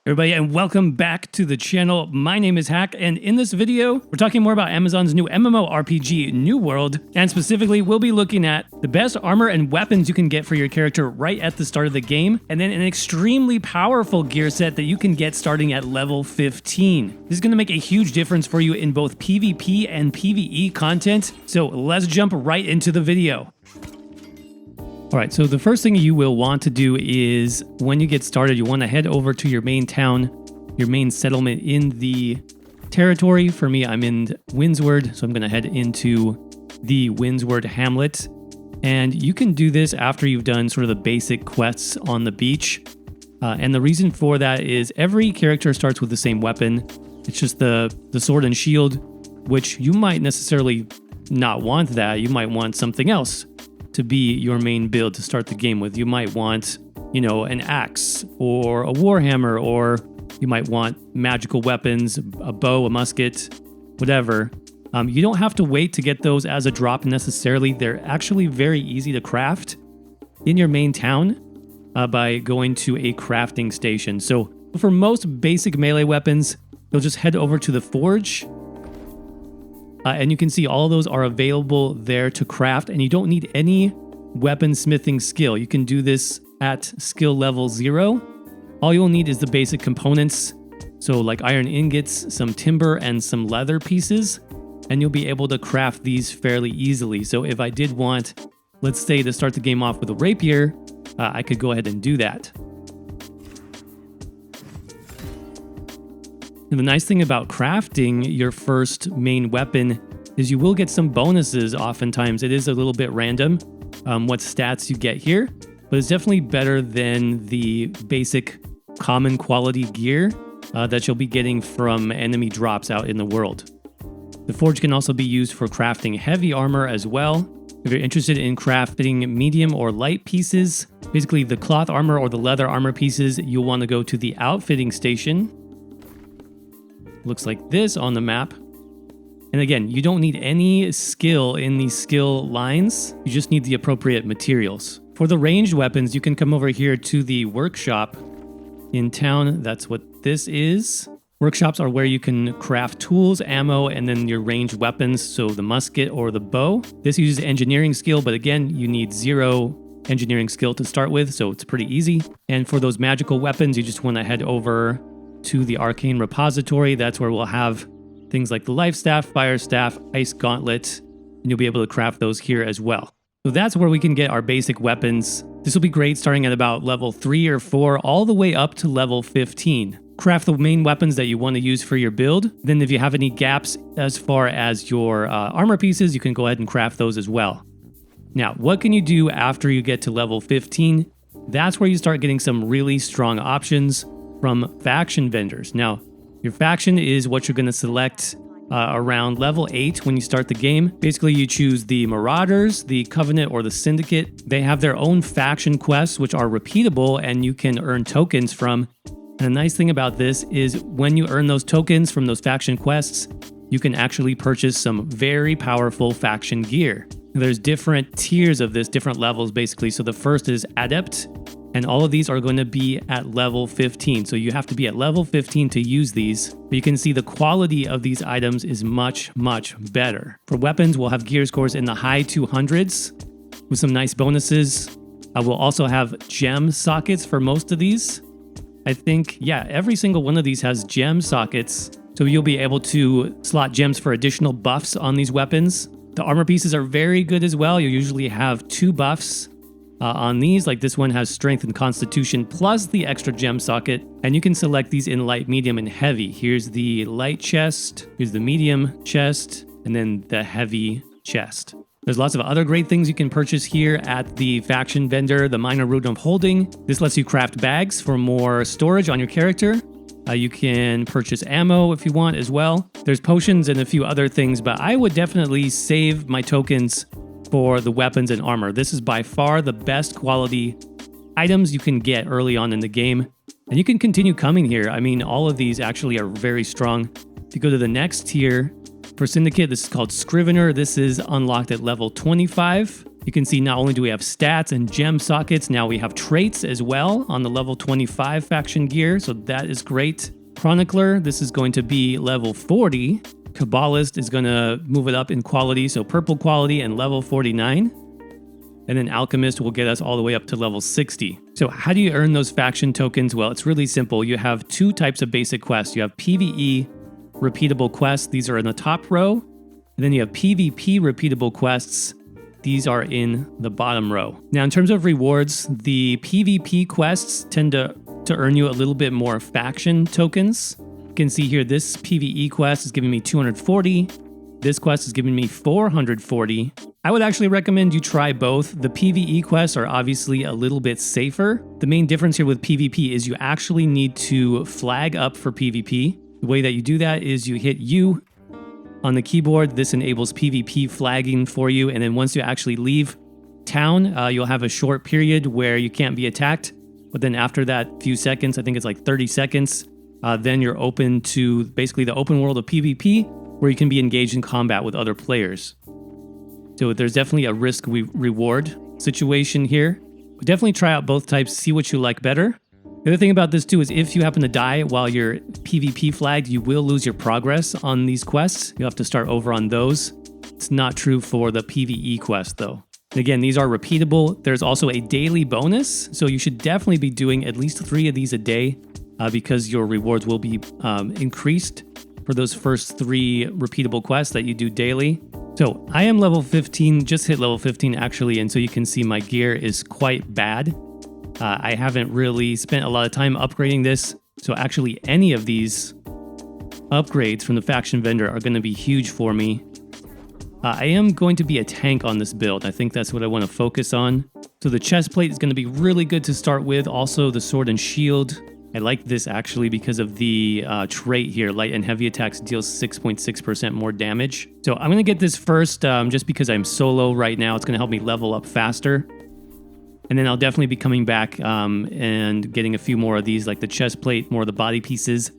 Everybody, and welcome back to the channel. My name is Hack, and in this video, we're talking more about Amazon's new MMORPG, New World, and specifically, we'll be looking at the best armor and weapons you can get for your character right at the start of the game, and then an extremely powerful gear set that you can get starting at level 15. This is going to make a huge difference for you in both PvP and PvE content, so let's jump right into the video. All right, so the first thing you will want to do is when you get started, you want to head over to your main town, your main settlement in the territory. For me, I'm in Windsward, so I'm going to head into the Windsward Hamlet. And you can do this after you've done sort of the basic quests on the beach. And the reason for that is every character starts with the same weapon. It's just the sword and shield, which you might necessarily not want that. You might want something else to be your main build to start the game with. You might want, an axe or a warhammer, or you might want magical weapons, a bow, a musket, whatever. You don't have to wait to get those as a drop necessarily. They're actually very easy to craft in your main town by going to a crafting station. So for most basic melee weapons, you'll just head over to the forge. And you can see all of those are available there to craft, and you don't need any weaponsmithing skill. You can do this at skill level 0. All you'll need is the basic components, so like iron ingots, some timber, and some leather pieces, and you'll be able to craft these fairly easily. So if I did want, let's say, to start the game off with a rapier, I could go ahead and do that. And the nice thing about crafting your first main weapon is you will get some bonuses oftentimes. It is a little bit random what stats you get here, but it's definitely better than the basic common quality gear that you'll be getting from enemy drops out in the world. The forge can also be used for crafting heavy armor as well. If you're interested in crafting medium or light pieces, basically the cloth armor or the leather armor pieces, you'll want to go to the outfitting station. Looks like this on the map. And again, you don't need any skill in these skill lines. You just need the appropriate materials. For the ranged weapons, you can come over here to the workshop in town. That's what this is. Workshops are where you can craft tools, ammo, and then your ranged weapons, so the musket or the bow. This uses engineering skill, but again, you need 0 engineering skill to start with, so it's pretty easy. And for those magical weapons, you just want to head over to the arcane repository. That's where we'll have things like the life staff, fire staff, ice gauntlet, and you'll be able to craft those here as well. So that's where we can get our basic weapons. This will be great starting at about level 3 or 4 all the way up to level 15. Craft the main weapons that you want to use for your build. Then if you have any gaps as far as your armor pieces, you can go ahead and craft those as well. Now, what can you do after you get to level 15? That's where you start getting some really strong options from faction vendors. Now, your faction is what you're going to select around level 8 when you start the game. Basically, you choose the Marauders, the Covenant, or the Syndicate. They have their own faction quests, which are repeatable and you can earn tokens from. And the nice thing about this is when you earn those tokens from those faction quests, you can actually purchase some very powerful faction gear. There's different tiers of this, different levels basically. So the first is Adept, and all of these are going to be at level 15. So you have to be at level 15 to use these. But you can see the quality of these items is much, much better. For weapons, we'll have gear scores in the high 200s with some nice bonuses. We'll also have gem sockets for most of these. I think, every single one of these has gem sockets. So you'll be able to slot gems for additional buffs on these weapons. The armor pieces are very good as well. You usually have 2 buffs on these, like this one has strength and constitution plus the extra gem socket, and you can select these in light, medium, and heavy. Here's the light chest, here's the medium chest, and then the heavy chest. There's lots of other great things you can purchase here at the faction vendor, the Minor Rune of Holding. This lets you craft bags for more storage on your character. You can purchase ammo if you want as well. There's potions and a few other things, but I would definitely save my tokens for the weapons and armor. This is by far the best quality items you can get early on in the game. And you can continue coming here. I mean, all of these actually are very strong. If you go to the next tier, for Syndicate, this is called Scrivener. This is unlocked at level 25. You can see not only do we have stats and gem sockets, now we have traits as well on the level 25 faction gear, so that is great. Chronicler, this is going to be level 40. Kabbalist is going to move it up in quality, so purple quality and level 49. And then Alchemist will get us all the way up to level 60. So how do you earn those faction tokens? Well, it's really simple. You have two types of basic quests. You have PvE repeatable quests. These are in the top row. And then you have PvP repeatable quests. These are in the bottom row. Now, in terms of rewards, the PvP quests tend to earn you a little bit more faction tokens. You can see here, this PvE quest is giving me 240. This quest is giving me 440. I would actually recommend you try both. The PvE quests are obviously a little bit safer. The main difference here with PvP is you actually need to flag up for PvP. The way that you do that is you hit U on the keyboard. This enables PvP flagging for you. And then once you actually leave town, you'll have a short period where you can't be attacked. But then after that few seconds, I think it's like 30 seconds, then you're open to basically the open world of PvP, where you can be engaged in combat with other players. So there's definitely a risk-reward situation here. But definitely try out both types, see what you like better. The other thing about this too is if you happen to die while you're PvP flagged, you will lose your progress on these quests. You'll have to start over on those. It's not true for the PvE quest though. And again, these are repeatable. There's also a daily bonus, so you should definitely be doing at least 3 of these a day because your rewards will be increased for those first 3 repeatable quests that you do daily. So I am level 15, just hit level 15 actually, and so you can see my gear is quite bad. I haven't really spent a lot of time upgrading this, so actually any of these upgrades from the faction vendor are going to be huge for me. I am going to be a tank on this build. I think that's what I want to focus on. So the chest plate is going to be really good to start with. Also the sword and shield. I like this actually because of the trait here. Light and heavy attacks deals 6.6% more damage. So I'm going to get this first just because I'm solo right now. It's going to help me level up faster. And then I'll definitely be coming back and getting a few more of these, like the chest plate, more of the body pieces,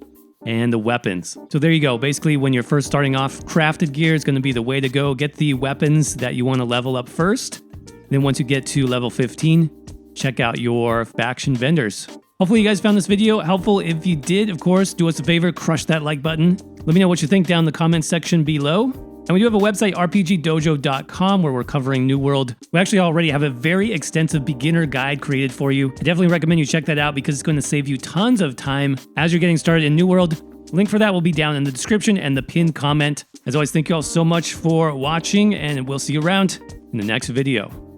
and the weapons. So there you go. Basically, when you're first starting off, crafted gear is going to be the way to go. Get the weapons that you want to level up first. Then once you get to level 15, check out your faction vendors. Hopefully you guys found this video helpful. If you did, of course, do us a favor, crush that like button. Let me know what you think down in the comments section below. And we do have a website, rpgdojo.com, where we're covering New World. We actually already have a very extensive beginner guide created for you. I definitely recommend you check that out because it's going to save you tons of time as you're getting started in New World. Link for that will be down in the description and the pinned comment. As always, thank you all so much for watching, and we'll see you around in the next video.